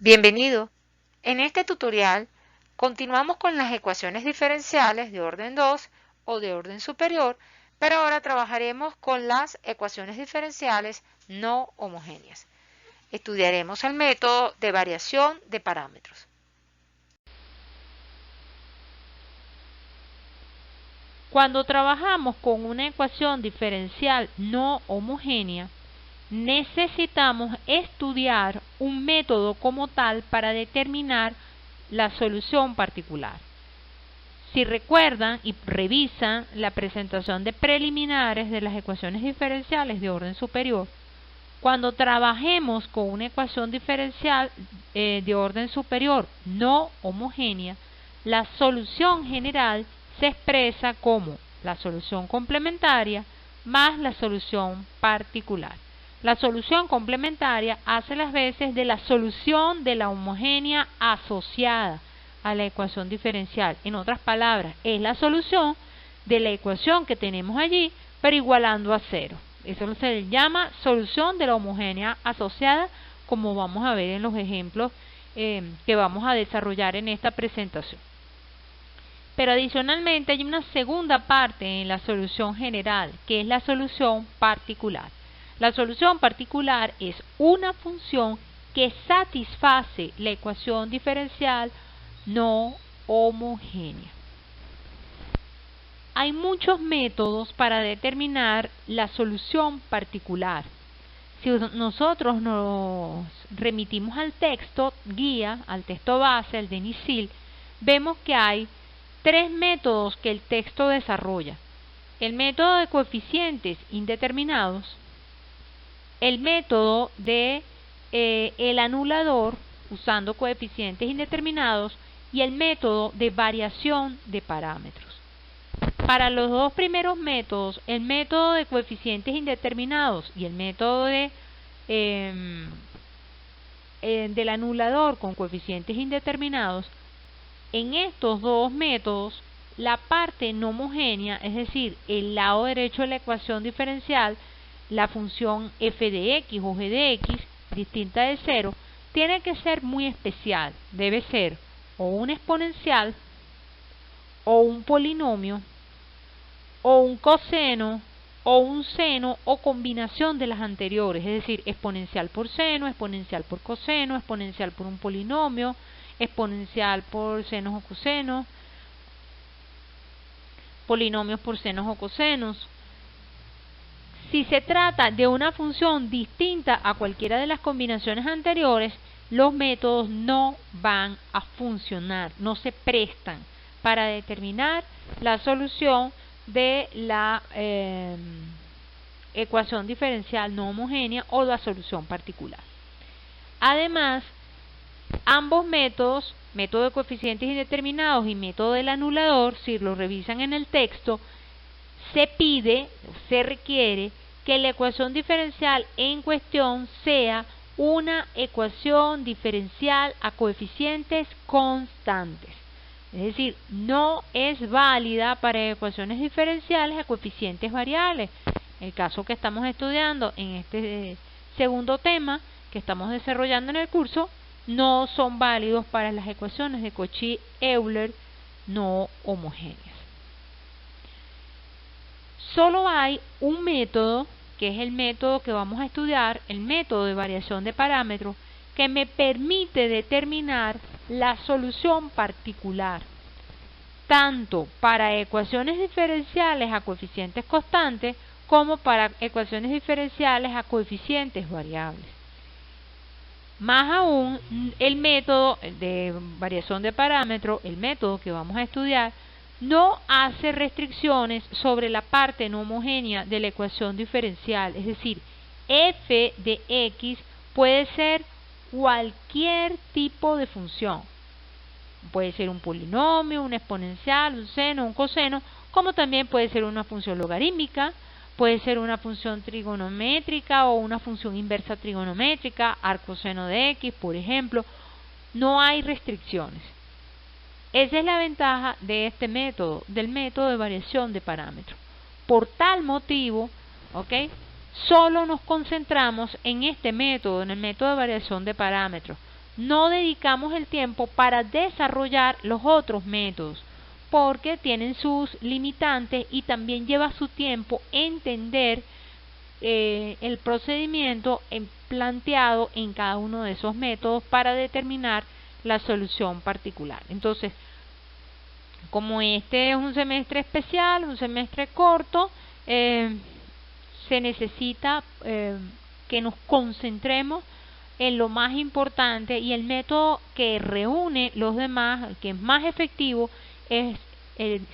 Bienvenido. En este tutorial continuamos con las ecuaciones diferenciales de orden 2 o de orden superior, pero ahora trabajaremos con las ecuaciones diferenciales no homogéneas. Estudiaremos el método de variación de parámetros. Cuando trabajamos con una ecuación diferencial no homogénea, necesitamos estudiar un método como tal para determinar la solución particular. Si recuerdan y revisan la presentación de preliminares de las ecuaciones diferenciales de orden superior, cuando trabajemos con una ecuación diferencial de orden superior no homogénea, la solución general se expresa como la solución complementaria más la solución particular. La solución complementaria hace las veces de la solución de la homogénea asociada a la ecuación diferencial. En otras palabras, es la solución de la ecuación que tenemos allí, pero igualando a cero. Eso se llama solución de la homogénea asociada, como vamos a ver en los ejemplos que vamos a desarrollar en esta presentación. Pero adicionalmente hay una segunda parte en la solución general, que es la solución particular. La solución particular es una función que satisface la ecuación diferencial no homogénea. Hay muchos métodos para determinar la solución particular. Si nosotros nos remitimos al texto guía, al texto base, al de Nisil, vemos que hay tres métodos que el texto desarrolla: el método de coeficientes indeterminados, el método de el anulador usando coeficientes indeterminados y el método de variación de parámetros. Para los dos primeros métodos, el método de coeficientes indeterminados y el método del anulador con coeficientes indeterminados, en estos dos métodos, la parte no homogénea, es decir, el lado derecho de la ecuación diferencial, la función f de x o g de x, distinta de cero, tiene que ser muy especial. Debe ser o un exponencial, o un polinomio, o un coseno, o un seno, o combinación de las anteriores, es decir, exponencial por seno, exponencial por coseno, exponencial por un polinomio, exponencial por senos o cosenos, polinomios por senos o cosenos. Si se trata de una función distinta a cualquiera de las combinaciones anteriores, los métodos no van a funcionar, no se prestan para determinar la solución de la ecuación diferencial no homogénea o la solución particular. Además, ambos métodos, método de coeficientes indeterminados y método del anulador, si lo revisan en el texto, se requiere que la ecuación diferencial en cuestión sea una ecuación diferencial a coeficientes constantes. Es decir, no es válida para ecuaciones diferenciales a coeficientes variables. El caso que estamos estudiando en este segundo tema que estamos desarrollando en el curso, no son válidos para las ecuaciones de Cauchy-Euler no homogéneas. Solo hay un método, que es el método que vamos a estudiar, el método de variación de parámetros, que me permite determinar la solución particular, tanto para ecuaciones diferenciales a coeficientes constantes como para ecuaciones diferenciales a coeficientes variables. Más aún, el método de variación de parámetros, el método que vamos a estudiar, no hace restricciones sobre la parte no homogénea de la ecuación diferencial, es decir, f de x puede ser cualquier tipo de función. Puede ser un polinomio, un exponencial, un seno, un coseno, como también puede ser una función logarítmica, puede ser una función trigonométrica o una función inversa trigonométrica, arcoseno de x, por ejemplo. No hay restricciones. Esa es la ventaja de este método, del método de variación de parámetros. Por tal motivo, solo nos concentramos en este método, en el método de variación de parámetros. no dedicamos el tiempo para desarrollar los otros métodos, porque tienen sus limitantes y también lleva su tiempo entender el procedimiento planteado en cada uno de esos métodos para determinar la solución particular. Entonces, como este es un semestre especial, un semestre corto, se necesita que nos concentremos en lo más importante, y el método que reúne los demás, el que es más efectivo, es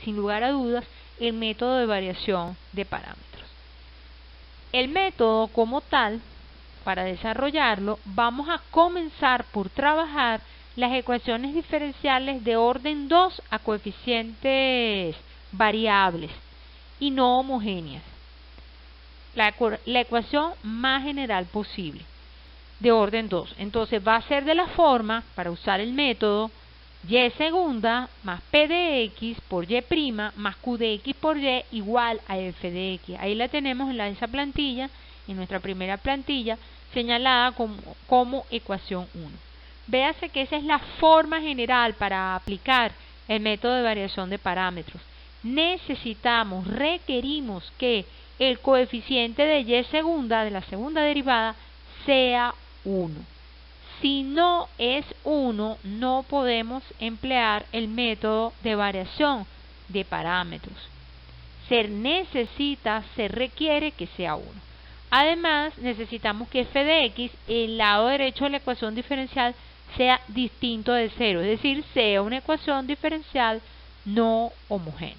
sin lugar a dudas el método de variación de parámetros. El método como tal, para desarrollarlo, vamos a comenzar por trabajar las ecuaciones diferenciales de orden 2 a coeficientes variables y no homogéneas. La ecuación más general posible de orden 2. Entonces va a ser de la forma, para usar el método, y segunda más p de x por y prima más q de x por y igual a f de x. Ahí la tenemos en esa plantilla, en nuestra primera plantilla, señalada como ecuación 1. Véase que esa es la forma general para aplicar el método de variación de parámetros. Requerimos que el coeficiente de y segunda, de la segunda derivada, sea 1. Si no es 1, no podemos emplear el método de variación de parámetros. Se requiere que sea 1. Además, necesitamos que f de x, el lado derecho de la ecuación diferencial, sea distinto de 0, es decir, sea una ecuación diferencial no homogénea.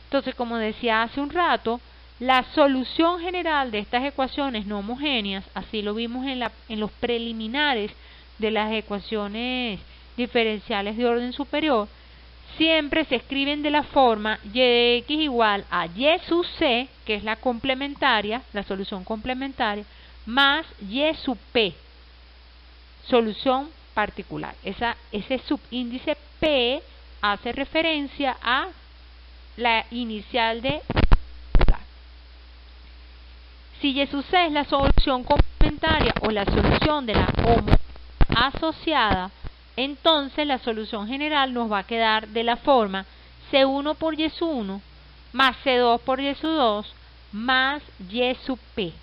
Entonces, como decía hace un rato, la solución general de estas ecuaciones no homogéneas, así lo vimos en los preliminares de las ecuaciones diferenciales de orden superior, siempre se escriben de la forma y de x igual a y sub c, que es la complementaria, la solución complementaria, más y sub p, solución particular. Ese subíndice p hace referencia a la inicial de si y sub c es la solución complementaria o la solución de la homogénea asociada, entonces la solución general nos va a quedar de la forma C1 por y sub 1 más C2 por y sub 2 más y sub p,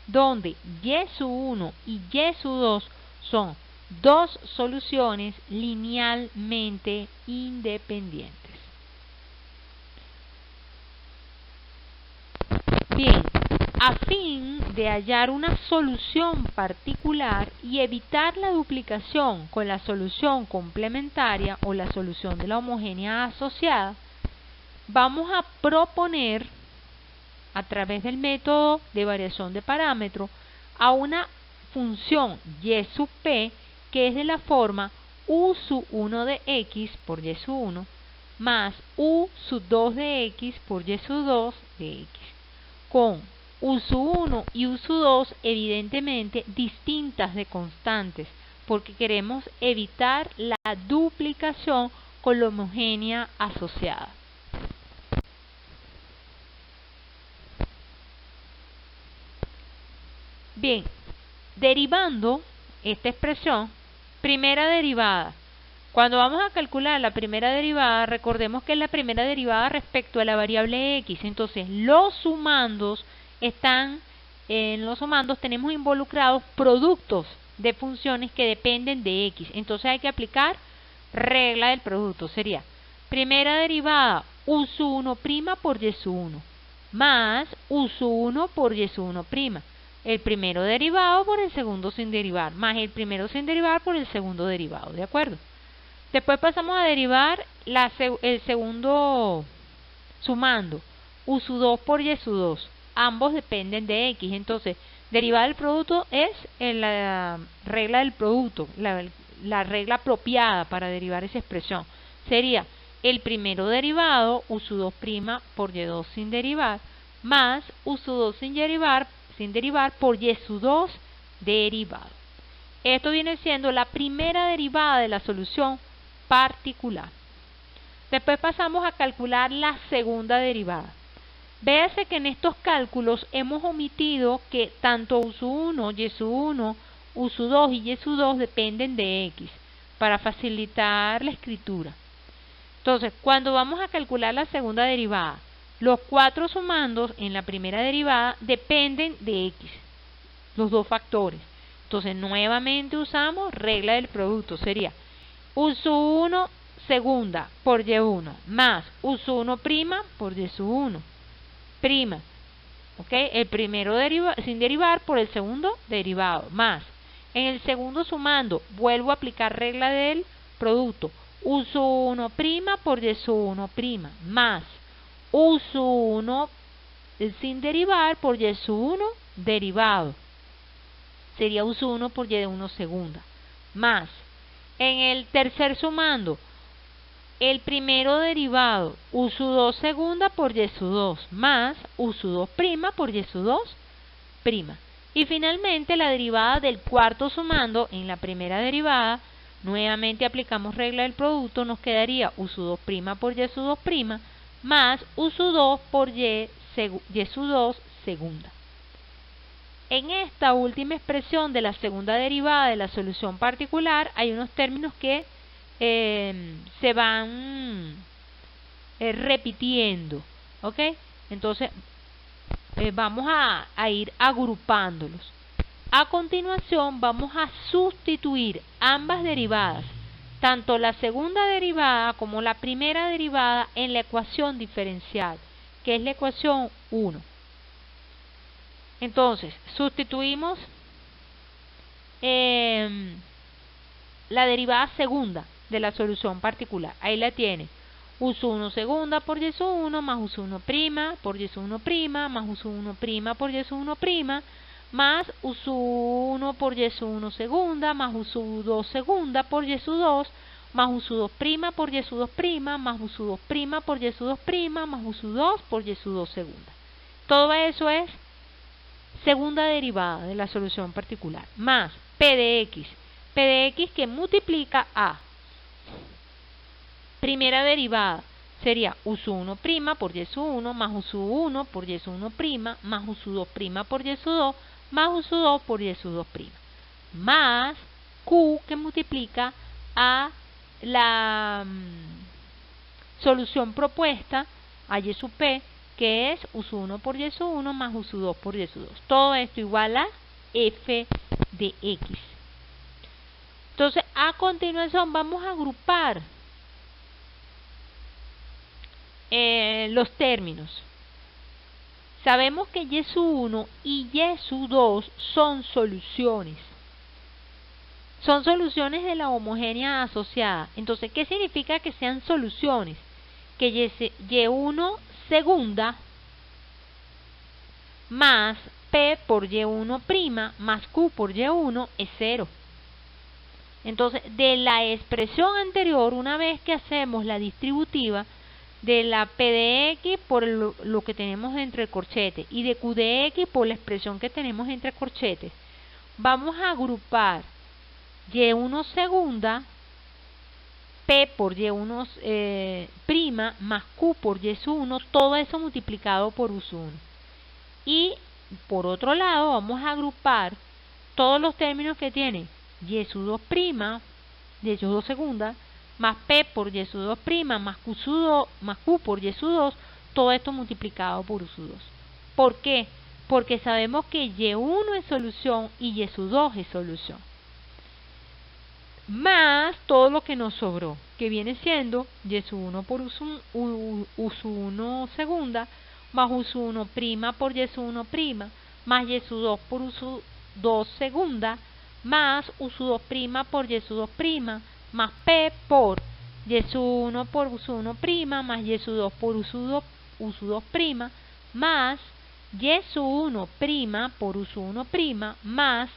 donde y sub 1 y y sub 2 son dos soluciones linealmente independientes. Bien, a fin de hallar una solución particular y evitar la duplicación con la solución complementaria o la solución de la homogénea asociada, vamos a proponer, a través del método de variación de parámetros, a una función y sub p que es de la forma u sub 1 de x por y sub 1 más u sub 2 de x por y sub 2 de x, con u sub 1 y u sub 2 evidentemente distintas de constantes, porque queremos evitar la duplicación con la homogénea asociada. Bien, derivando esta expresión, primera derivada. Cuando vamos a calcular la primera derivada, recordemos que es la primera derivada respecto a la variable x. Entonces, en los sumandos tenemos involucrados productos de funciones que dependen de x. Entonces hay que aplicar regla del producto. Sería primera derivada u sub 1' por y sub 1 más u sub 1 por y sub 1'. El primero derivado por el segundo sin derivar, más el primero sin derivar por el segundo derivado, ¿de acuerdo? Después pasamos a derivar el segundo sumando, u sub 2 por y sub 2. Ambos dependen de x, entonces derivar el producto es la regla del producto, la regla apropiada para derivar esa expresión. Sería el primero derivado, u sub 2' por y 2 sin derivar, más u sub 2 sin derivar por y sub 2 derivado. Esto viene siendo la primera derivada de la solución particular. Después pasamos a calcular la segunda derivada. Véase que en estos cálculos hemos omitido que tanto u sub 1, y sub 1 U sub 2 y Y sub 2 dependen de X, para facilitar la escritura. Entonces, cuando vamos a calcular la segunda derivada, los 4 sumandos en la primera derivada dependen de X, los dos factores. Entonces, nuevamente usamos regla del producto. Sería U sub 1 segunda por Y1 más U sub 1 prima por Y sub 1 prima. ¿Ok? El primero sin derivar por el segundo derivado más. En el segundo sumando, vuelvo a aplicar regla del producto. U sub 1 prima por Y sub 1 prima más U sub 1 sin derivar por Y sub 1 derivado. Sería U sub 1 por Y1 segunda más. En el tercer sumando, el primero derivado, U sub 2 segunda por Y sub 2 más U sub 2 prima por Y sub 2 prima. Y finalmente la derivada del cuarto sumando en la primera derivada, nuevamente aplicamos regla del producto, nos quedaría U sub 2 prima por Y sub 2 prima más U sub 2 por Y sub 2 segunda. En esta última expresión de la segunda derivada de la solución particular hay unos términos que se van repitiendo, ¿ok? Entonces vamos a ir agrupándolos. A continuación vamos a sustituir ambas derivadas, tanto la segunda derivada como la primera derivada, en la ecuación diferencial, que es la ecuación 1. Entonces, sustituimos la derivada segunda de la solución particular. Ahí la tiene. U sub 1 segunda por Y sub 1 más U sub 1 prima por Y sub 1 prima más U sub 1 prima por Y sub 1 prima más U sub 1 por Y sub 1 segunda más U sub 2 segunda por Y sub 2 más U sub 2 prima por Y sub 2 prima más U sub 2 prima por Y sub 2 prima más U sub 2 por Y sub 2 segunda. Todo eso es segunda derivada de la solución particular, más P de X que multiplica a primera derivada, sería U sub 1 prima por Y sub 1 más U sub 1 por Y sub 1 prima más U sub 2 prima por Y sub 2 más U sub 2 por Y sub 2 prima, más Q que multiplica a la solución propuesta a Y sub P, que es U sub 1 por Y sub 1 más U sub 2 por Y sub 2. Todo esto igual a F de X. Entonces, a continuación vamos a agrupar los términos. Sabemos que Y sub 1 y Y sub 2 son soluciones. Son soluciones de la homogénea asociada. Entonces, ¿qué significa que sean soluciones? Que Y1 segunda más P por Y1 prima más Q por Y1 es 0. Entonces, de la expresión anterior, una vez que hacemos la distributiva de la P de X por lo que tenemos entre corchetes y de Q de X por la expresión que tenemos entre corchetes, vamos a agrupar Y1 segunda, P por Y1 prima más Q por Y sub 1, todo eso multiplicado por U sub 1. Y por otro lado vamos a agrupar todos los términos que tienen Y sub 2 prima, Y sub 2 segunda, más P por Y sub 2 prima, más Q por Y sub 2, todo esto multiplicado por U sub 2. ¿Por qué? Porque sabemos que Y1 es solución y Y sub 2 es solución. Más todo lo que nos sobró, que viene siendo Y sub 1 por U sub 1 segunda, más U sub 1 prima por Y sub 1 prima, más Y sub 2 por U sub 2 segunda, más U sub 2 prima por Y sub 2 prima, más P por Y sub 1 por U sub 1 prima, más Y sub 2 por U sub 2 prima, más Y sub 1 prima por U sub 1 prima, más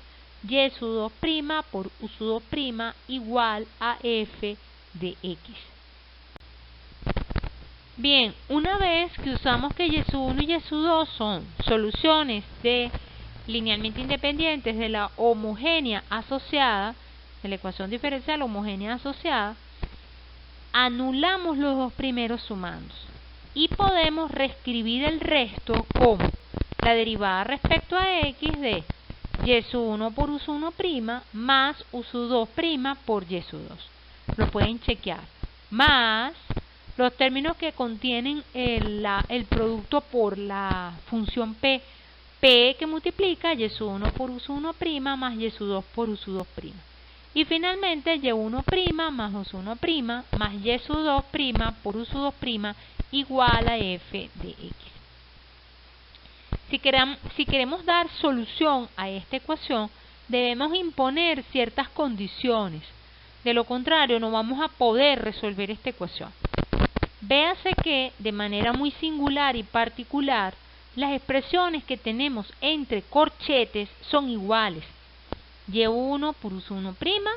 Y sub 2 prima por U sub 2 prima igual a F de X. Bien, una vez que usamos que Y sub 1 y Y sub 2 son soluciones linealmente independientes de la homogénea asociada, de la ecuación diferencial homogénea asociada, anulamos los dos primeros sumandos y podemos reescribir el resto como la derivada respecto a X de y sub 1 por u sub 1' más u sub 2' por y sub 2. Lo pueden chequear. Más los términos que contienen el producto por la función P. P que multiplica y sub 1 por u sub 1' más y sub 2 por u sub 2'. Y finalmente y1' más u sub 1' más y sub 2' por u sub 2' igual a f de x. Si queremos dar solución a esta ecuación, debemos imponer ciertas condiciones. De lo contrario, no vamos a poder resolver esta ecuación. Véase que, de manera muy singular y particular, las expresiones que tenemos entre corchetes son iguales. y1 por u sub 1'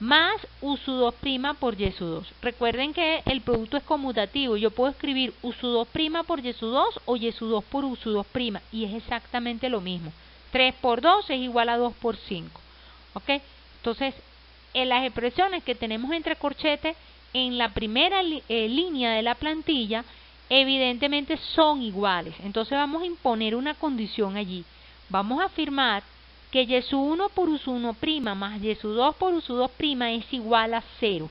más u sub 2' por y sub 2. Recuerden que el producto es conmutativo. Yo puedo escribir u sub 2' por y sub 2 o y sub 2 por u sub 2' y es exactamente lo mismo. 3 por 2 es igual a 2 por 5. ¿Ok? Entonces, en las expresiones que tenemos entre corchetes, en la primera línea de la plantilla, evidentemente son iguales. Entonces vamos a imponer una condición allí. Vamos a afirmar que y sub 1 por u sub 1' más y sub 2 por u sub 2' es igual a 0.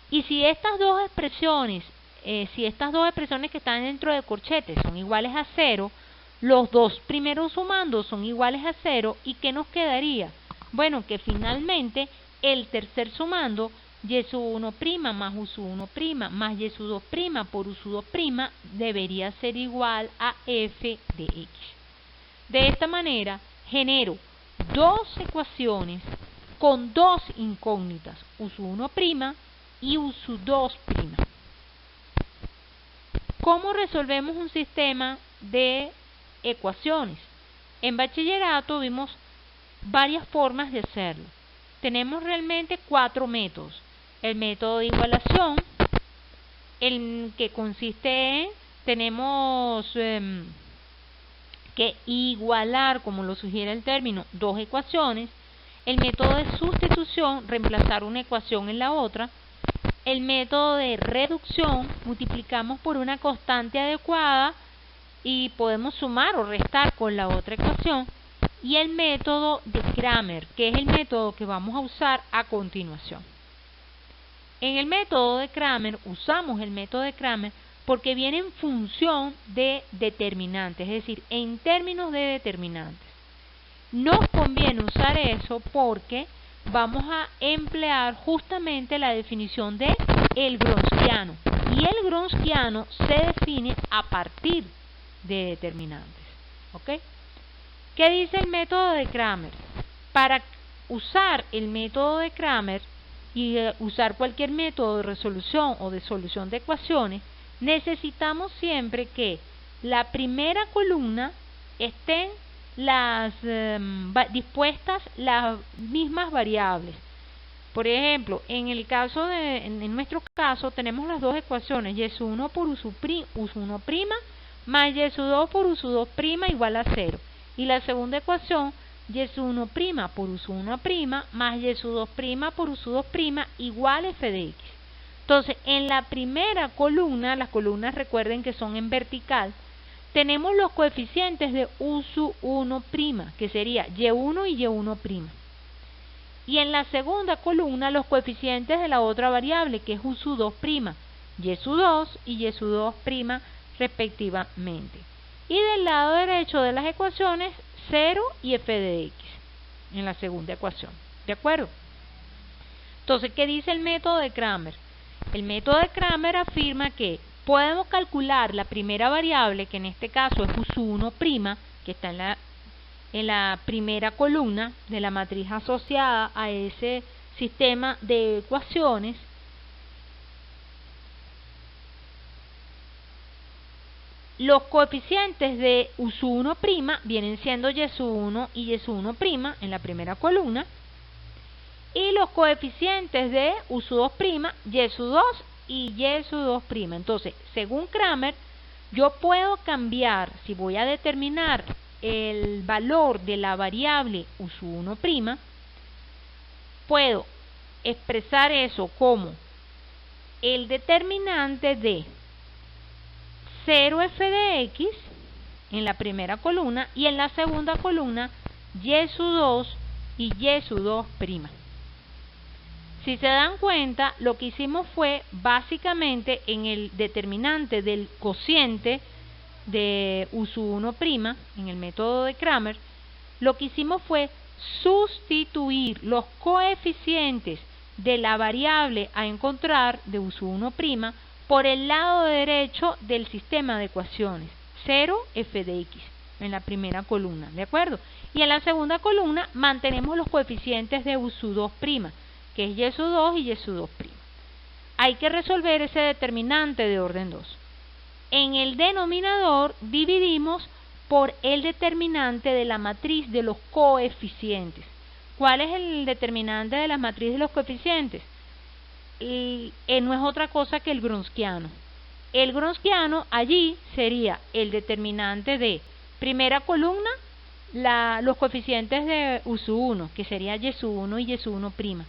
Y si estas dos expresiones que están dentro de corchetes son iguales a 0, los dos primeros sumandos son iguales a 0, ¿y qué nos quedaría? Bueno, que finalmente el tercer sumando, y sub 1' más u sub 1' más y sub 2' por u sub 2' debería ser igual a f de x. De esta manera, genero dos ecuaciones con dos incógnitas, u sub 1' y u sub 2'. ¿Cómo resolvemos un sistema de ecuaciones? En bachillerato vimos varias formas de hacerlo. Tenemos realmente 4 métodos. El método de igualación, el que consiste en, tenemos que igualar, como lo sugiere el término, dos ecuaciones. El método de sustitución, reemplazar una ecuación en la otra. El método de reducción, multiplicamos por una constante adecuada y podemos sumar o restar con la otra ecuación. Y el método de Cramer, que es el método que vamos a usar a continuación. En el método de Cramer, usamos el método de Cramer porque viene en función de determinantes, es decir, en términos de determinantes. Nos conviene usar eso porque vamos a emplear justamente la definición de el Gronskiano. Y el Gronskiano se define a partir de determinantes. ¿Ok? ¿Qué dice el método de Cramer? Para usar el método de Cramer y usar cualquier método de resolución o de solución de ecuaciones, necesitamos siempre que la primera columna estén dispuestas las mismas variables. Por ejemplo, en nuestro caso tenemos las dos ecuaciones, y sub 1 por u sub 1' más y sub 2 por u sub 2' igual a 0. Y la segunda ecuación, y sub 1' por u sub 1' más y sub 2' por u sub 2' igual a f de x. Entonces, en la primera columna, las columnas recuerden que son en vertical, tenemos los coeficientes de u sub 1', que sería y1 y y1'. Y en la segunda columna, los coeficientes de la otra variable, que es u sub 2', y sub 2 y y sub 2' respectivamente. Y del lado derecho de las ecuaciones, 0 y f de x, en la segunda ecuación. ¿De acuerdo? Entonces, ¿qué dice el método de Cramer? El método de Cramer afirma que podemos calcular la primera variable, que en este caso es u sub 1', que está en la primera columna de la matriz asociada a ese sistema de ecuaciones. Los coeficientes de u sub 1' vienen siendo y sub 1 y y sub 1' en la primera columna. Y los coeficientes de u sub 2', y sub 2 y y sub 2'. Entonces, según Cramer, yo puedo cambiar, si voy a determinar el valor de la variable u sub 1', puedo expresar eso como el determinante de 0 f de x en la primera columna y en la segunda columna y sub 2 y y sub 2'. Si se dan cuenta, lo que hicimos fue básicamente en el determinante del cociente de u sub 1', en el método de Cramer, lo que hicimos fue sustituir los coeficientes de la variable a encontrar de u sub 1' por el lado derecho del sistema de ecuaciones, 0 f de x, en la primera columna, ¿de acuerdo? Y en la segunda columna mantenemos los coeficientes de u sub 2', que es y sub 2 y y sub 2'. Hay que resolver ese determinante de orden 2. En el denominador dividimos por el determinante de la matriz de los coeficientes. ¿Cuál es el determinante de la matriz de los coeficientes? No es otra cosa que el Gronskiano. El Gronskiano allí sería el determinante de primera columna, los coeficientes de u sub 1, que sería y sub 1 y y sub 1'.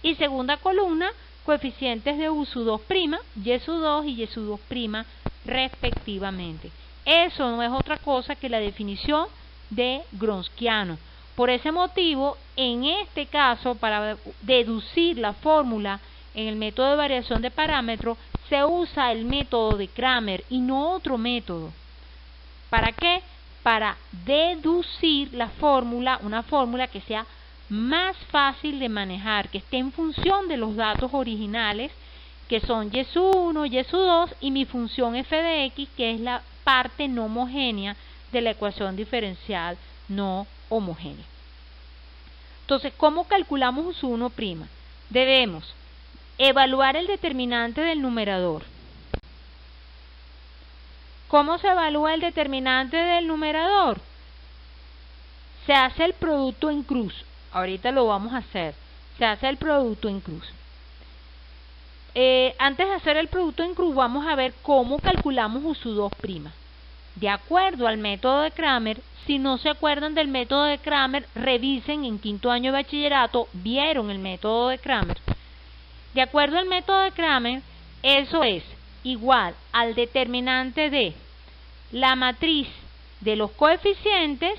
Y segunda columna, coeficientes de u sub 2', y sub 2 y y sub 2', respectivamente. Eso no es otra cosa que la definición de Gronskiano. Por ese motivo, en este caso, para deducir la fórmula en el método de variación de parámetros, se usa el método de Cramer y no otro método. ¿Para qué? Para deducir la fórmula, una fórmula que sea más fácil de manejar, que esté en función de los datos originales, que son y sub 1, y sub 2 y mi función f de x, que es la parte no homogénea de la ecuación diferencial no homogénea. Entonces, ¿cómo calculamos u sub 1'? Debemos evaluar el determinante del numerador. ¿Cómo se evalúa el determinante del numerador? Se hace el producto en cruz. Ahorita lo vamos a hacer. Se hace el producto en cruz. Antes de hacer el producto en cruz, vamos a ver cómo calculamos u sub 2'. De acuerdo al método de Cramer, si no se acuerdan del método de Cramer, revisen en quinto año de bachillerato, vieron el método de Cramer. De acuerdo al método de Cramer, eso es igual al determinante de la matriz de los coeficientes,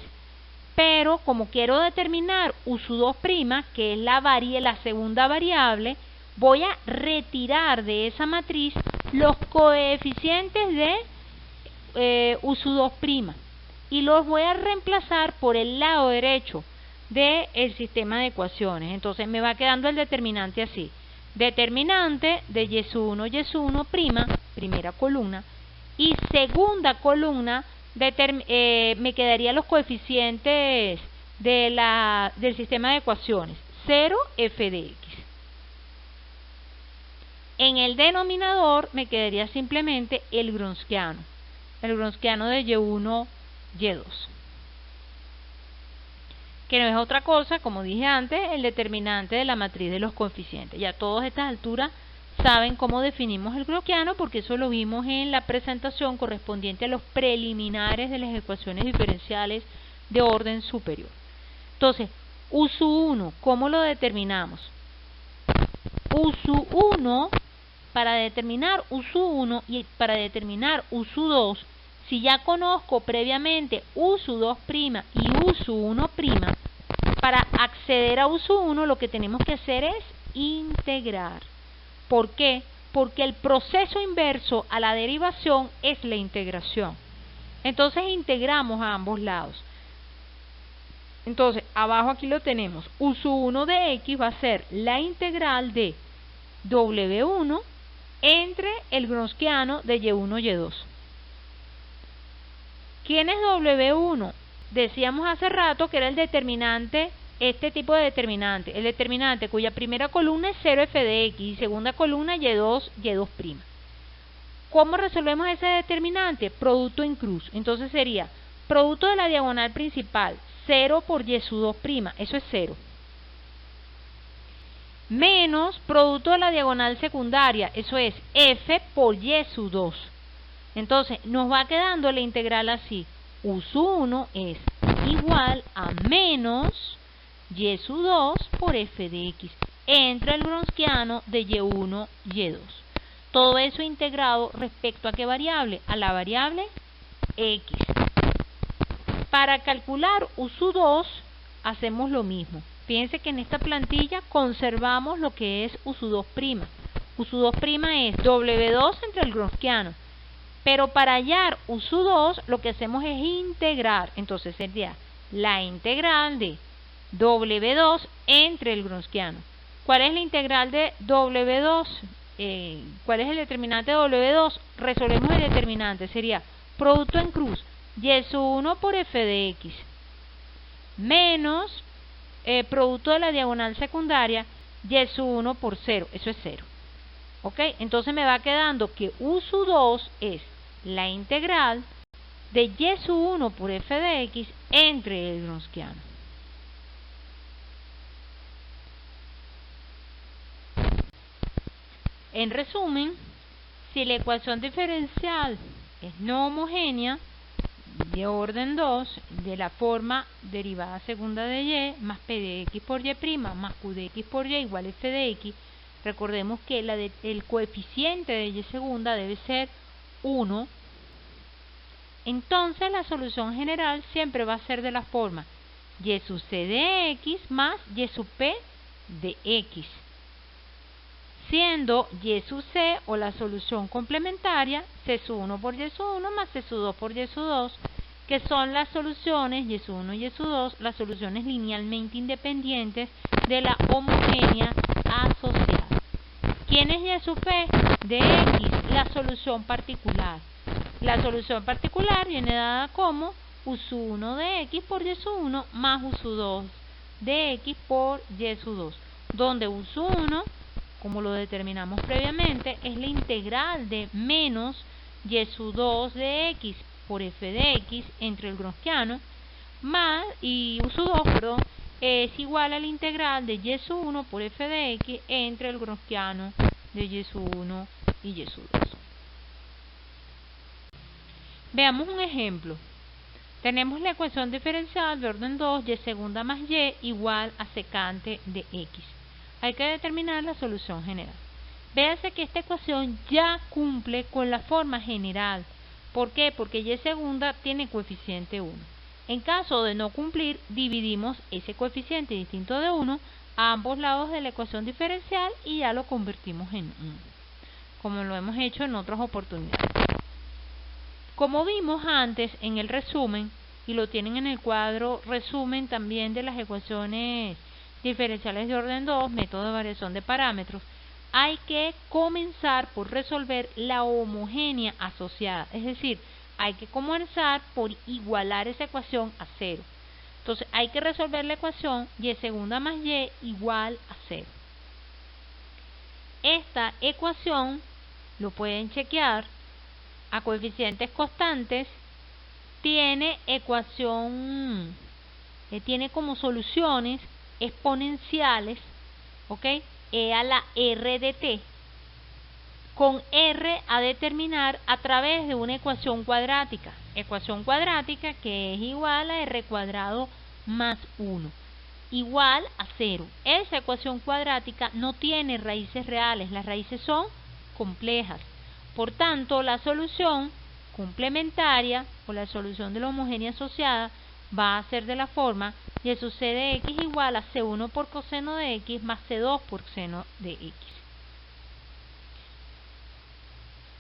pero como quiero determinar u sub 2', que es la segunda variable, voy a retirar de esa matriz los coeficientes de u sub 2' y los voy a reemplazar por el lado derecho del sistema de ecuaciones. Entonces me va quedando el determinante así. Determinante de y sub 1, y sub 1', primera columna, y segunda columna me quedarían los coeficientes del sistema de ecuaciones, 0 f de x. En el denominador me quedaría simplemente el Gronskiano de y1, y2, que no es otra cosa, como dije antes, el determinante de la matriz de los coeficientes. Ya a todas estas alturas saben cómo definimos el Gronskiano, porque eso lo vimos en la presentación correspondiente a los preliminares de las ecuaciones diferenciales de orden superior. Entonces, u sub 1, ¿cómo lo determinamos? U sub 1, para determinar u sub 1 y para determinar u sub 2, si ya conozco previamente u sub 2' y u sub 1', para acceder a u sub 1 lo que tenemos que hacer es integrar. ¿Por qué? Porque el proceso inverso a la derivación es la integración. Entonces integramos a ambos lados. Entonces, abajo aquí lo tenemos. U sub 1 de x va a ser la integral de W1 entre el Gronskiano de y1, y2. ¿Quién es W1? Decíamos hace rato que era el determinante, este tipo de determinante, el determinante cuya primera columna es 0 f de x y segunda columna y2, y2'. ¿Cómo resolvemos ese determinante? Producto en cruz. Entonces sería producto de la diagonal principal, 0 por y sub 2', eso es 0. Menos producto de la diagonal secundaria, eso es f por y sub 2. Entonces nos va quedando la integral así. U sub 1 es igual a menos y sub 2 por f de x entre el Gronskiano de y1, y2. Todo eso integrado respecto a qué variable? A la variable x. Para calcular u sub 2 hacemos lo mismo. Fíjense que en esta plantilla conservamos lo que es U2'. U2' es W2 entre el Gronskiano. Pero para hallar U2 lo que hacemos es integrar. Entonces sería la integral de W2 entre el Gronskiano. ¿Cuál es la integral de W2? ¿Cuál es el determinante de W2? Resolvemos el determinante. Sería producto en cruz y1 por f de x menos producto de la diagonal secundaria y1 por 0. Eso es 0. ¿Ok? Entonces me va quedando que U2 es la integral de y1 por f de x entre el Gronskiano. En resumen, si la ecuación diferencial es no homogénea, de orden 2, de la forma derivada segunda de y más p de x por y' más q de x por y igual a f de x, recordemos que el coeficiente de y segunda debe ser 1, entonces la solución general siempre va a ser de la forma y sub c de x más y sub p de x, siendo y sub c o la solución complementaria c sub 1 por y sub 1 más c sub 2 por y sub 2, que son las soluciones y sub 1 y sub 2, las soluciones linealmente independientes de la homogénea asociada. ¿Quién es y sub p de x? La solución particular. La solución particular viene dada como u sub 1 de x por y sub 1 más u sub 2 de x por y sub 2, donde u sub 1, como lo determinamos previamente, es la integral de menos y sub 2 de x por f de x entre el Gronskiano, más, y u sub 2, perdón, es igual a la integral de y sub 1 por f de x entre el Gronskiano de y sub 1 y y sub 2. Veamos un ejemplo. Tenemos la ecuación diferencial de orden 2, y segunda más y igual a secante de x. Hay que determinar la solución general. Véase que esta ecuación ya cumple con la forma general. ¿Por qué? Porque y segunda tiene coeficiente 1. En caso de no cumplir, dividimos ese coeficiente distinto de 1 a ambos lados de la ecuación diferencial y ya lo convertimos en 1, como lo hemos hecho en otras oportunidades. Como vimos antes en el resumen, y lo tienen en el cuadro resumen también de las ecuaciones diferenciales de orden 2, método de variación de parámetros, hay que comenzar por resolver la homogénea asociada, es decir, hay que comenzar por igualar esa ecuación a 0. Entonces hay que resolver la ecuación y segunda más y igual a 0. Esta ecuación lo pueden chequear a coeficientes constantes, tiene tiene como soluciones exponenciales, ¿ok? E a la r de t, con r a determinar a través de una ecuación cuadrática que es igual a r cuadrado más 1, igual a 0. Esa ecuación cuadrática no tiene raíces reales, las raíces son complejas. Por tanto, la solución complementaria o la solución de la homogénea asociada va a ser de la forma y sub c de x igual a c1 por coseno de x más c2 por seno de x.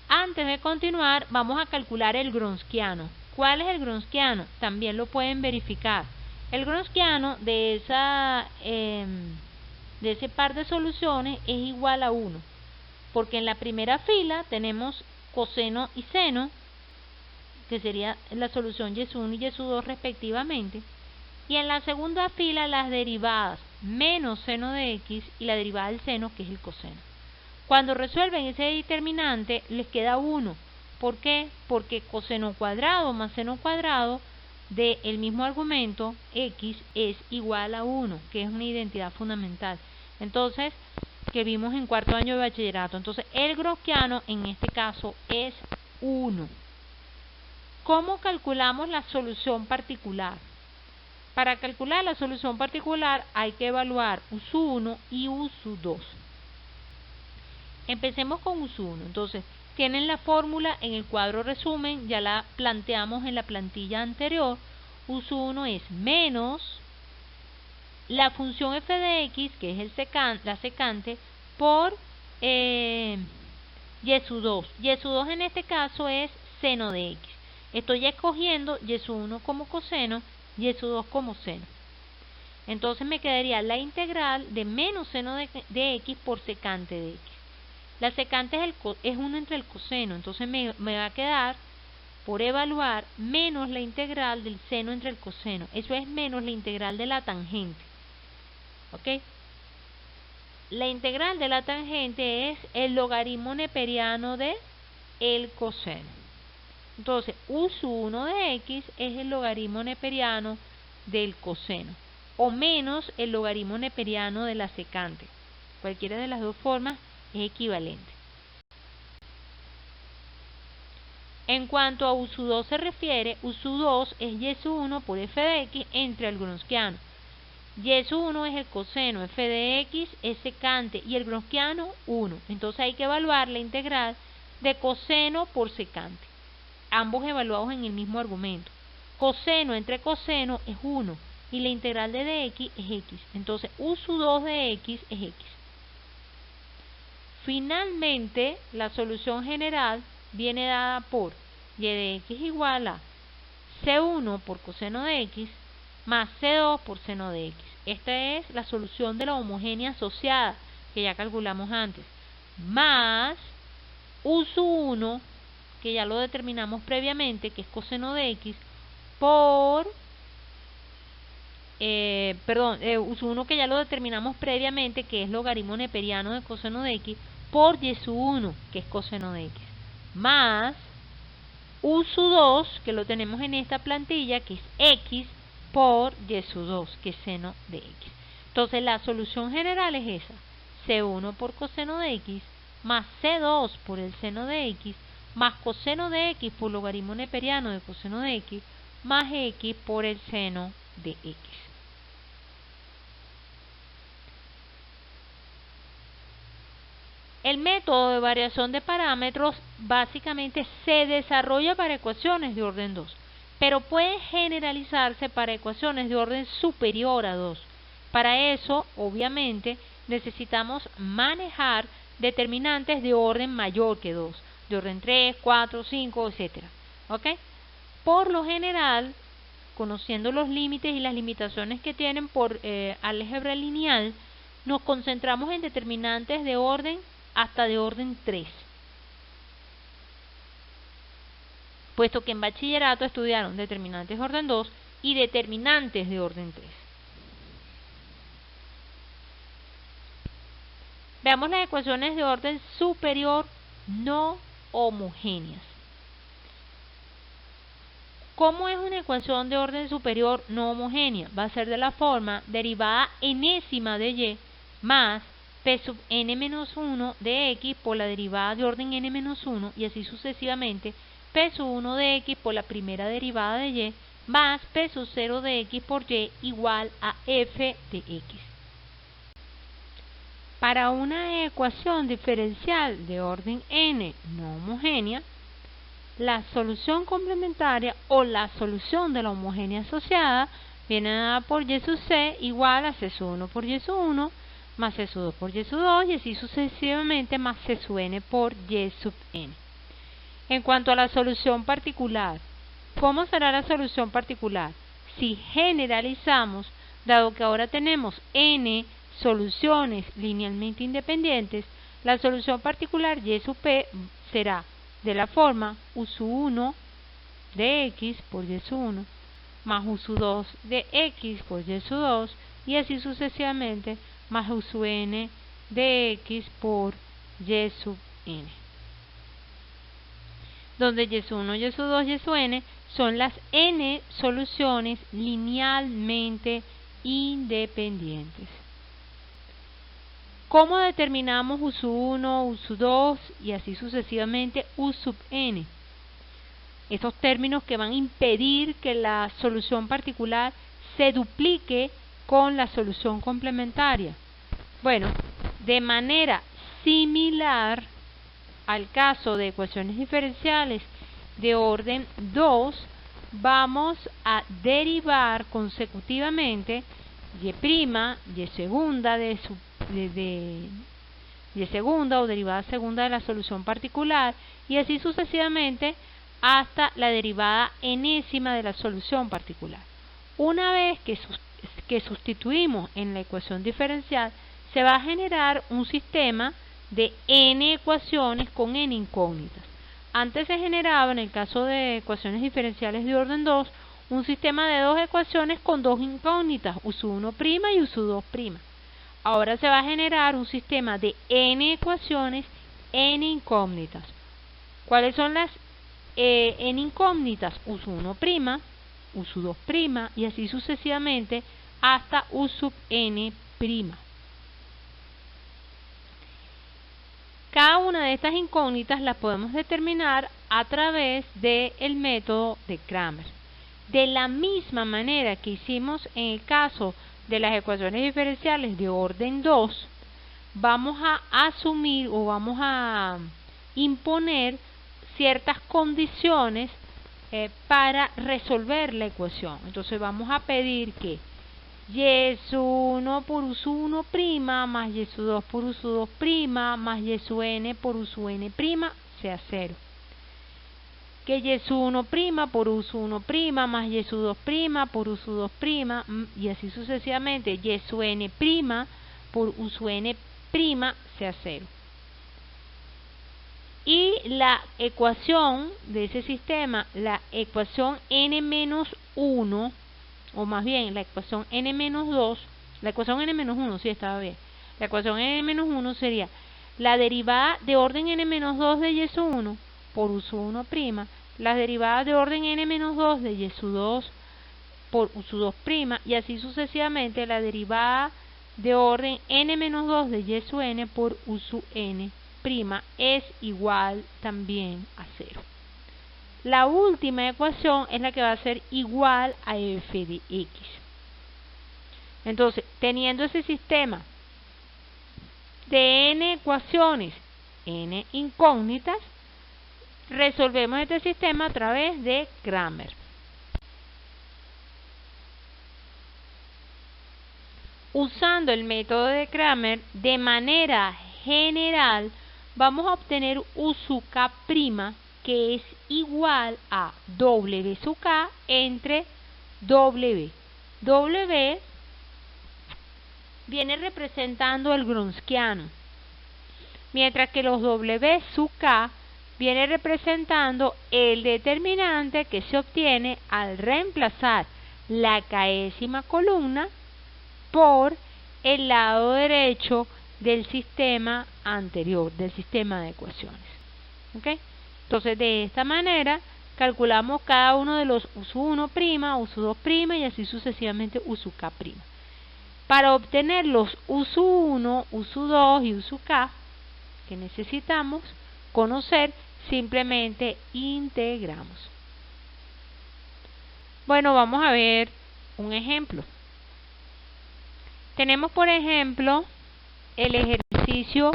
Antes de continuar, vamos a calcular el Gronskiano. ¿Cuál es el Gronskiano? También lo pueden verificar. El Gronskiano de ese par de soluciones es igual a 1. Porque en la primera fila tenemos coseno y seno, que sería la solución y sub 1 y y sub 2 respectivamente, y en la segunda fila las derivadas menos seno de x y la derivada del seno, que es el coseno. Cuando resuelven ese determinante les queda 1. ¿Por qué? Porque coseno cuadrado más seno cuadrado del mismo argumento x es igual a 1, que es una identidad fundamental. Entonces, que vimos en cuarto año de bachillerato. Entonces, el Gronskiano en este caso es 1. ¿Cómo calculamos la solución particular? Para calcular la solución particular hay que evaluar u sub 1 y u sub 2. Empecemos con u sub 1. Entonces, tienen la fórmula en el cuadro resumen, ya la planteamos en la plantilla anterior. U sub 1 es menos la función f de x, que es la secante, por y sub 2. Y sub 2 en este caso es seno de x. Estoy escogiendo y sub 1 como coseno, y sub 2 como seno. Entonces me quedaría la integral de menos seno de x por secante de x. La secante es 1 entre el coseno, entonces me va a quedar por evaluar menos la integral del seno entre el coseno. Eso es menos la integral de la tangente. ¿Ok? La integral de la tangente es el logaritmo neperiano de el coseno. Entonces, u sub 1 de x es el logaritmo neperiano del coseno, o menos el logaritmo neperiano de la secante. Cualquiera de las dos formas es equivalente. En cuanto a u sub 2 se refiere, u sub 2 es y sub 1 por f de x entre el gronskiano. Y sub 1 es el coseno, f de x es secante y el gronskiano 1. Entonces hay que evaluar la integral de coseno por secante. Ambos evaluados en el mismo argumento. Coseno entre coseno es 1 y la integral de dx es x. Entonces u sub 2 de x es x. Finalmente, la solución general viene dada por y de x igual a c1 por coseno de x más c2 por seno de x. Esta es la solución de la homogénea asociada que ya calculamos antes, más u sub 1, que ya lo determinamos previamente, que es coseno de x, por u sub 1 que ya lo determinamos previamente, que es logaritmo neperiano de coseno de x, por y sub 1, que es coseno de x, más u sub 2, que lo tenemos en esta plantilla, que es x, por y sub 2, que es seno de x. Entonces la solución general es esa, c1 por coseno de x, más c2 por el seno de x, más coseno de x por logaritmo neperiano de coseno de x, más x por el seno de x. El método de variación de parámetros básicamente se desarrolla para ecuaciones de orden 2, pero puede generalizarse para ecuaciones de orden superior a 2. Para eso, obviamente, necesitamos manejar determinantes de orden mayor que 2, de orden 3, 4, 5, etc. ¿Ok? Por lo general, conociendo los límites y las limitaciones que tienen por álgebra lineal, nos concentramos en determinantes de orden hasta de orden 3. Puesto que en bachillerato estudiaron determinantes de orden 2 y determinantes de orden 3. Veamos las ecuaciones de orden superior no homogéneas. ¿Cómo es una ecuación de orden superior no homogénea? Va a ser de la forma derivada enésima de y más p sub n menos 1 de x por la derivada de orden n menos 1 y así sucesivamente, p sub 1 de x por la primera derivada de y más p sub 0 de x por y igual a f de x. Para una ecuación diferencial de orden n no homogénea, la solución complementaria o la solución de la homogénea asociada viene dada por y sub c igual a c sub 1 por y sub 1 más c sub 2 por y sub 2 y así sucesivamente más c sub n por y sub n. En cuanto a la solución particular, ¿cómo será la solución particular? Si generalizamos, dado que ahora tenemos n soluciones linealmente independientes, la solución particular y sub p será de la forma u sub 1 de x por y sub 1 más u sub 2 de x por y sub 2 y así sucesivamente más u sub n de x por y sub n, donde y sub 1, y sub 2, y sub n son las n soluciones linealmente independientes. ¿Cómo determinamos u sub 1, u sub 2 y así sucesivamente u sub n? Esos términos que van a impedir que la solución particular se duplique con la solución complementaria. Bueno, de manera similar al caso de ecuaciones diferenciales de orden 2, vamos a derivar consecutivamente y segunda y segunda o derivada segunda de la solución particular, y así sucesivamente hasta la derivada enésima de la solución particular. Una vez que sustituimos en la ecuación diferencial, se va a generar un sistema de n ecuaciones con n incógnitas. Antes se generaba, en el caso de ecuaciones diferenciales de orden 2, un sistema de dos ecuaciones con dos incógnitas, U1' y U2'. Ahora se va a generar un sistema de n ecuaciones, n incógnitas. ¿Cuáles son las n incógnitas? U1', U2' y así sucesivamente hasta U sub n'. Cada una de estas incógnitas las podemos determinar a través del método de Cramer. De la misma manera que hicimos en el caso de las ecuaciones diferenciales de orden 2, vamos a asumir o vamos a imponer ciertas condiciones para resolver la ecuación. Entonces vamos a pedir que y1 por U1' más y2 por U2' más y por U sea 0. Que y1' por U1' más y2' por U2' y así sucesivamente y por U sea 0. Y la ecuación de ese sistema, la ecuación n-1, o más bien la ecuación n-2, la ecuación n-1 sí estaba bien. La ecuación n-1 sería la derivada de orden n-2 de y1 por U1', las derivadas de orden n-2 de y2 por U2' y así sucesivamente la derivada de orden n-2 de y por U es igual también a 0. La última ecuación es la que va a ser igual a f de x. Entonces, teniendo ese sistema de n ecuaciones, n incógnitas, resolvemos este sistema a través de Cramer. Usando el método de Cramer, de manera general, vamos a obtener U sub k', que es igual a W sub k entre W. W viene representando el Gronskiano, mientras que los W sub k viene representando el determinante que se obtiene al reemplazar la k'ésima columna por el lado derecho del sistema anterior, del sistema de ecuaciones. ¿Okay? Entonces, de esta manera, calculamos cada uno de los U1', U2' y así sucesivamente U sub k'. Para obtener los U1, U2 y U k que necesitamos conocer, simplemente integramos. Bueno, vamos a ver un ejemplo. Tenemos, por ejemplo, el ejercicio,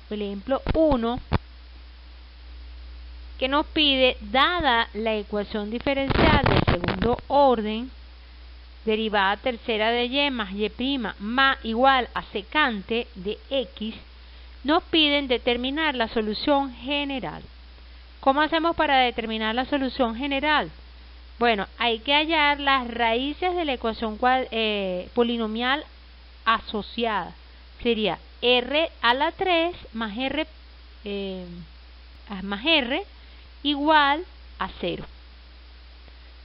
el ejemplo 1, que nos pide, dada la ecuación diferencial del segundo orden, derivada tercera de y más y' más igual a secante de x, nos piden determinar la solución general. ¿Cómo hacemos para determinar la solución general? Bueno, hay que hallar las raíces de la ecuación polinomial asociada. Sería r a la 3 más r igual a 0.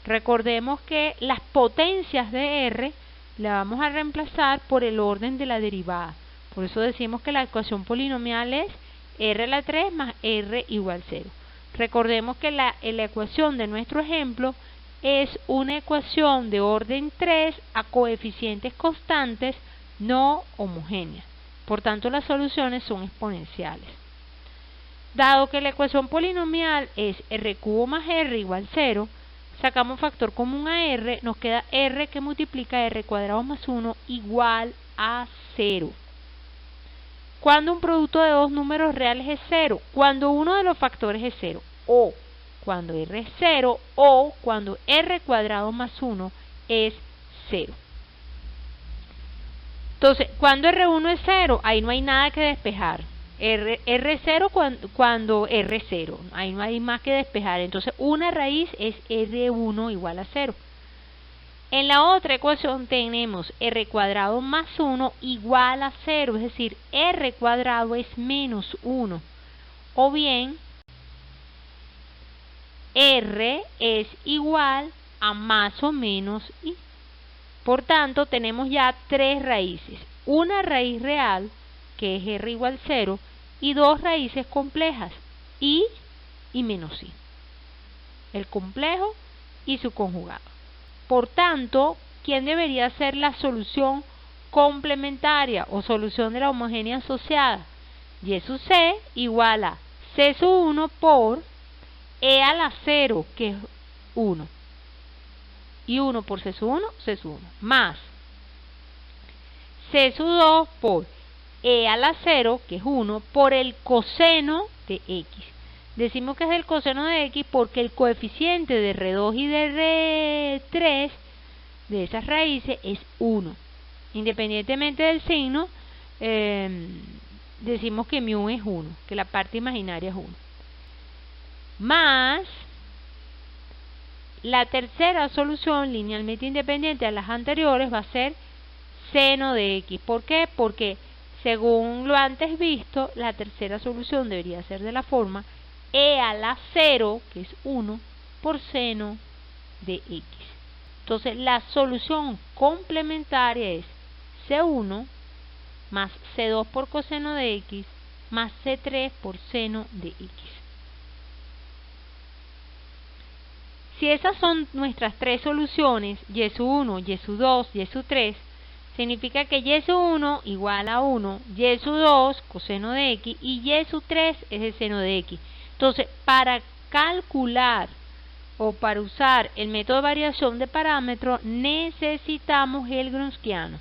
Recordemos que las potencias de r la vamos a reemplazar por el orden de la derivada. Por eso decimos que la ecuación polinomial es r a la 3 más r igual 0. Recordemos que la ecuación de nuestro ejemplo es una ecuación de orden 3 a coeficientes constantes no homogéneas. Por tanto, las soluciones son exponenciales. Dado que la ecuación polinomial es r³ más r igual 0, sacamos factor común a r, nos queda r que multiplica r² más 1 igual a 0. Cuando un producto de dos números reales es 0, cuando uno de los factores es 0, o cuando r es 0, o cuando r² más 1 es 0. Entonces, cuando R1 es 0, ahí no hay nada que despejar. R0 cuando R0, ahí no hay más que despejar. Entonces, una raíz es R1 igual a 0. En la otra ecuación tenemos r cuadrado más 1 igual a 0, es decir, r cuadrado es menos 1. O bien, r es igual a más o menos i. Por tanto, tenemos ya tres raíces. Una raíz real, que es r igual a 0, y dos raíces complejas, i y menos i. El complejo y su conjugado. Por tanto, ¿quién debería ser la solución complementaria o solución de la homogénea asociada? Y sub c igual a c sub 1 por e a la 0, que es 1. Y 1 por c sub 1, c sub 1. Más c sub 2 por e a la 0, que es 1, por el coseno de x. Decimos que es el coseno de x porque el coeficiente de R2 y de R3 de esas raíces es 1. Independientemente del signo, decimos que mu es 1, que la parte imaginaria es 1. Más la tercera solución linealmente independiente a las anteriores va a ser seno de x. ¿Por qué? Porque según lo antes visto, la tercera solución debería ser de la forma e a la 0, que es 1, por seno de x. Entonces, la solución complementaria es C1 más C2 por coseno de x más C3 por seno de x. Si esas son nuestras tres soluciones, y sub 1, y sub 2, y sub 3, significa que y sub 1 igual a 1, y sub 2 coseno de x y y sub 3 es el seno de x. Entonces, para calcular o para usar el método de variación de parámetros necesitamos el Gronskiano.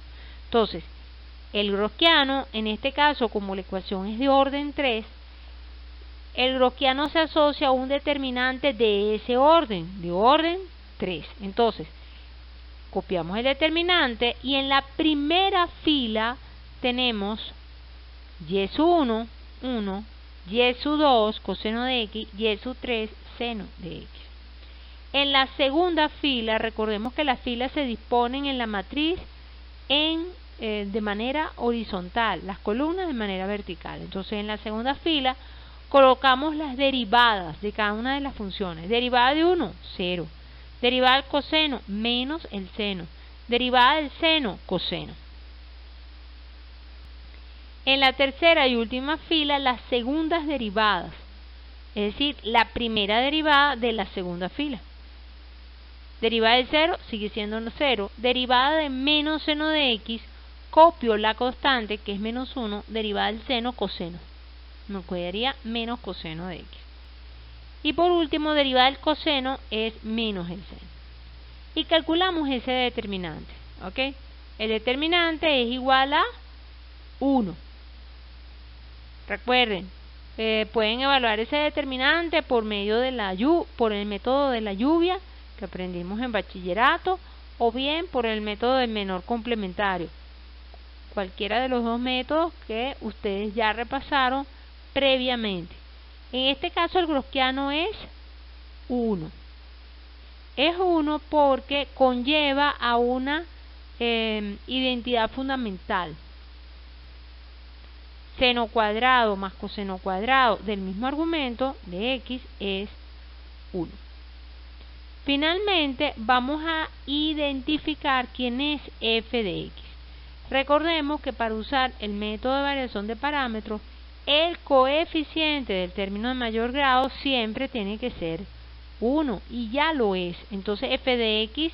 Entonces, el Gronskiano, en este caso, como la ecuación es de orden 3, el Gronskiano se asocia a un determinante de ese orden, de orden 3. Entonces, copiamos el determinante y en la primera fila tenemos y sub 1, 1, y sub 2, coseno de x, y sub 3, seno de x. En la segunda fila, recordemos que las filas se disponen en la matriz de manera horizontal, las columnas de manera vertical. Entonces, en la segunda fila colocamos las derivadas de cada una de las funciones. Derivada de 1, 0. Derivada del coseno, menos el seno. Derivada del seno, coseno. En la tercera y última fila, las segundas derivadas. Es decir, la primera derivada de la segunda fila. Derivada del 0 sigue siendo 0. Derivada de menos seno de x, copio la constante que es menos 1, derivada del seno, coseno. Me quedaría menos coseno de x. Y por último, derivada del coseno es menos el seno. Y calculamos ese determinante. ¿Ok? El determinante es igual a 1. Recuerden, pueden evaluar ese determinante por medio de por el método de la lluvia que aprendimos en bachillerato, o bien por el método del menor complementario. Cualquiera de los dos métodos que ustedes ya repasaron previamente. En este caso el Gronskiano es 1. Es 1 porque conlleva a una identidad fundamental. Seno cuadrado más coseno cuadrado del mismo argumento de x es 1. Finalmente, vamos a identificar quién es f de x. Recordemos que para usar el método de variación de parámetros, el coeficiente del término de mayor grado siempre tiene que ser 1, y ya lo es. Entonces, f de x,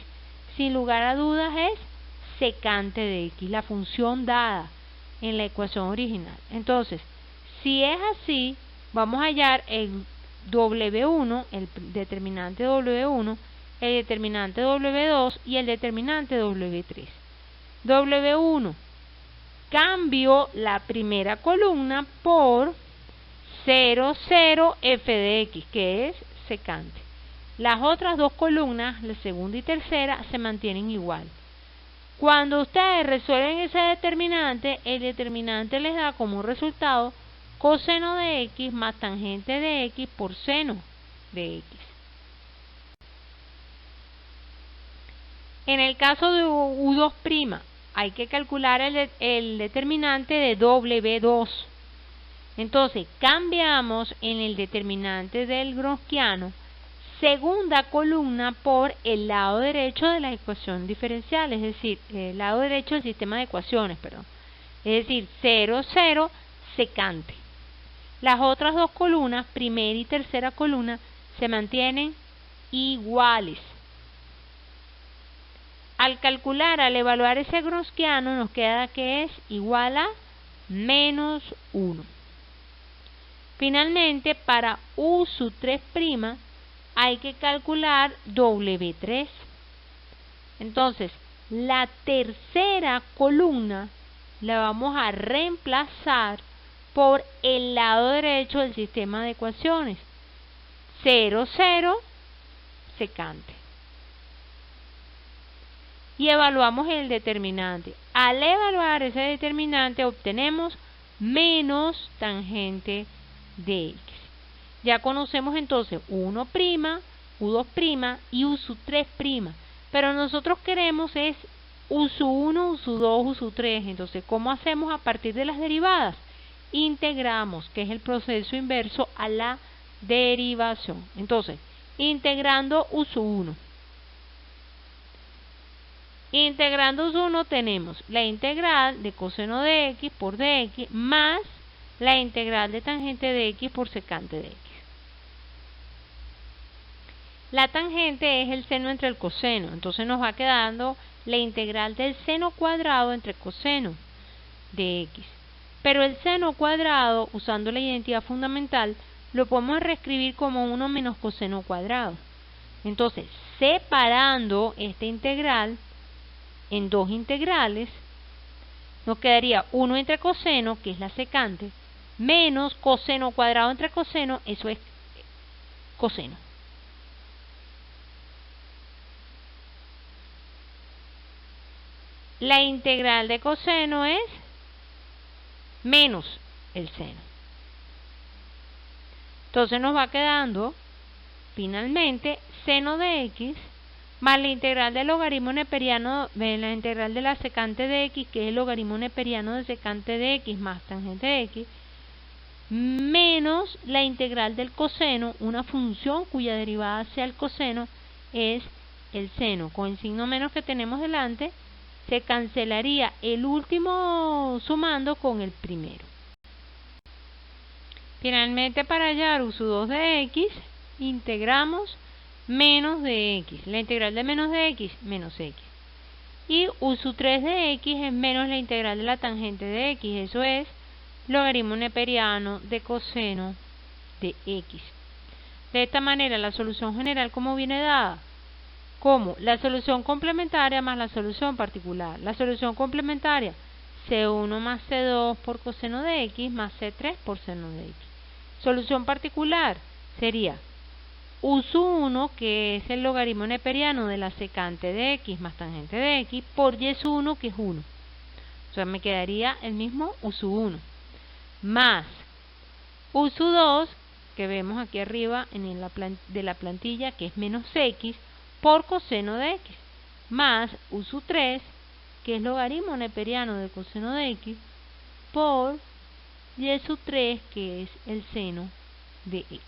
sin lugar a dudas, es secante de x, la función dada en la ecuación original. Entonces, si es así, vamos a hallar el W1, el determinante W1, el determinante W2 y el determinante W3. W1, cambio la primera columna por 0, 0, f de x, que es secante. Las otras dos columnas, la segunda y tercera, se mantienen igual. Cuando ustedes resuelven ese determinante, el determinante les da como resultado coseno de x más tangente de x por seno de x. En el caso de U2', hay que calcular el determinante de W2. Entonces, cambiamos en el determinante del Gronskiano segunda columna por el lado derecho de la ecuación diferencial, es decir, el lado derecho del sistema de ecuaciones, perdón. Es decir, 0, 0, secante. Las otras dos columnas, primera y tercera columna, se mantienen iguales. Al calcular, al evaluar ese Gronskiano, nos queda que es igual a menos 1. Finalmente, para U sub 3', hay que calcular W3. Entonces, la tercera columna la vamos a reemplazar por el lado derecho del sistema de ecuaciones. 0, 0, secante. Y evaluamos el determinante. Al evaluar ese determinante obtenemos menos tangente de x. Ya conocemos entonces U1', U2' y U sub 3'. Pero nosotros queremos es U sub 1, U sub 2, U sub 3. Entonces, ¿cómo hacemos a partir de las derivadas? Integramos, que es el proceso inverso a la derivación. Entonces, integrando U sub 1. Integrando U sub 1 tenemos la integral de coseno de x por dx más la integral de tangente de x por secante de x. La tangente es el seno entre el coseno, entonces nos va quedando la integral del seno cuadrado entre coseno de x. Pero el seno cuadrado, usando la identidad fundamental, lo podemos reescribir como 1 menos coseno cuadrado. Entonces, separando esta integral en dos integrales, nos quedaría 1 entre coseno, que es la secante, menos coseno cuadrado entre coseno, eso es coseno. La integral de coseno es menos el seno. Entonces nos va quedando finalmente seno de x más la integral del logaritmo neperiano de la integral de la secante de x, que es el logaritmo neperiano de secante de x más tangente de x, menos la integral del coseno, una función cuya derivada sea el coseno, es el seno. Con el signo menos que tenemos delante, se cancelaría el último sumando con el primero. Finalmente, para hallar U sub 2 de x, integramos menos de x. La integral de menos de x, menos x. Y U sub 3 de x es menos la integral de la tangente de x. Eso es logaritmo neperiano de coseno de x. De esta manera, la solución general, ¿cómo viene dada? Como la solución complementaria más la solución particular. La solución complementaria, C1 más C2 por coseno de x más C3 por seno de x. Solución particular sería U sub 1, que es el logaritmo neperiano de la secante de x más tangente de x, por y sub 1, que es 1. O sea, me quedaría el mismo U sub 1. Más U sub 2, que vemos aquí arriba de la plantilla, que es menos x, por coseno de x, más U sub 3, que es logaritmo neperiano de coseno de x, por y sub 3, que es el seno de x.